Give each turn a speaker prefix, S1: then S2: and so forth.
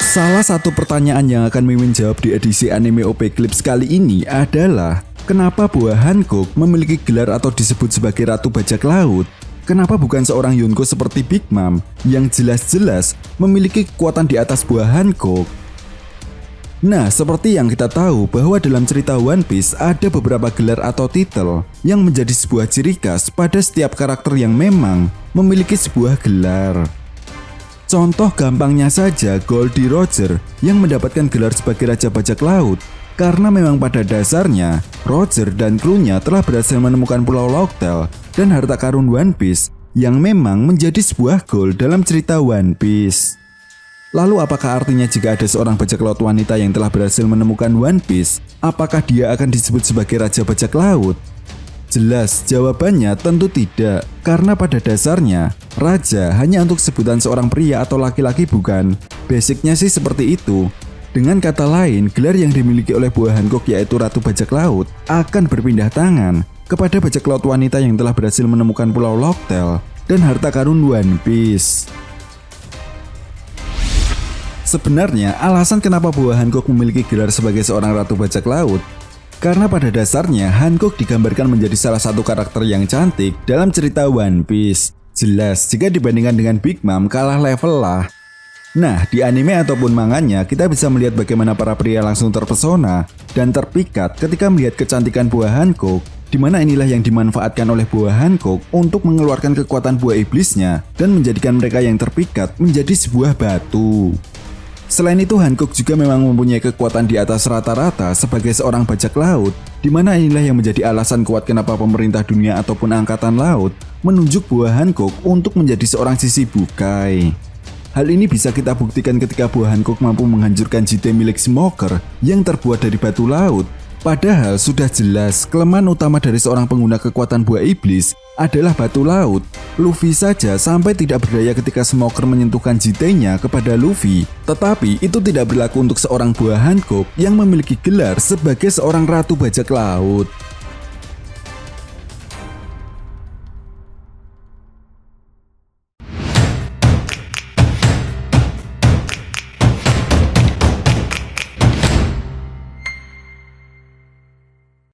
S1: Salah satu pertanyaan yang akan Mimin jawab di edisi anime OP Clips kali ini adalah kenapa buah Hancock memiliki gelar atau disebut sebagai Ratu Bajak Laut? Kenapa bukan seorang Yonko seperti Big Mom yang jelas-jelas memiliki kekuatan di atas buah Hancock? Nah, seperti yang kita tahu bahwa dalam cerita One Piece ada beberapa gelar atau titel yang menjadi sebuah ciri khas pada setiap karakter yang memang memiliki sebuah gelar. Contoh gampangnya saja Goldie Roger yang mendapatkan gelar sebagai Raja Bajak Laut karena memang pada dasarnya Roger dan krunya telah berhasil menemukan Pulau Locktail dan harta karun One Piece yang memang menjadi sebuah goal dalam cerita One Piece. Lalu apakah artinya jika ada seorang bajak laut wanita yang telah berhasil menemukan One Piece, apakah dia akan disebut sebagai Raja Bajak Laut? Jelas jawabannya tentu tidak, karena pada dasarnya raja hanya untuk sebutan seorang pria atau laki-laki bukan? Basicnya sih seperti itu. Dengan kata lain, gelar yang dimiliki oleh buah Hancock yaitu Ratu Bajak Laut akan berpindah tangan kepada bajak laut wanita yang telah berhasil menemukan Pulau Locktail dan harta karun One Piece. Sebenarnya alasan kenapa buah Hancock memiliki gelar sebagai seorang Ratu Bajak Laut karena pada dasarnya Hancock digambarkan menjadi salah satu karakter yang cantik dalam cerita One Piece. Jelas jika dibandingkan dengan Big Mom kalah level lah. Nah, di anime ataupun manganya kita bisa melihat bagaimana para pria langsung terpesona dan terpikat ketika melihat kecantikan buah Hancock, di mana inilah yang dimanfaatkan oleh buah Hancock untuk mengeluarkan kekuatan buah iblisnya dan menjadikan mereka yang terpikat menjadi sebuah batu. Selain itu, Hancock juga memang mempunyai kekuatan di atas rata-rata sebagai seorang bajak laut, di mana inilah yang menjadi alasan kuat kenapa pemerintah dunia ataupun angkatan laut menunjuk buah Hancock untuk menjadi seorang sisi bukai. Hal ini bisa kita buktikan ketika buah Hancock mampu menghancurkan JT milik Smoker yang terbuat dari batu laut. Padahal sudah jelas kelemahan utama dari seorang pengguna kekuatan buah iblis adalah batu laut. Luffy saja sampai tidak berdaya ketika Smoker menyentuhkan JT-nya kepada Luffy. Tetapi itu tidak berlaku untuk seorang buah Hancock yang memiliki gelar sebagai seorang Ratu Bajak Laut.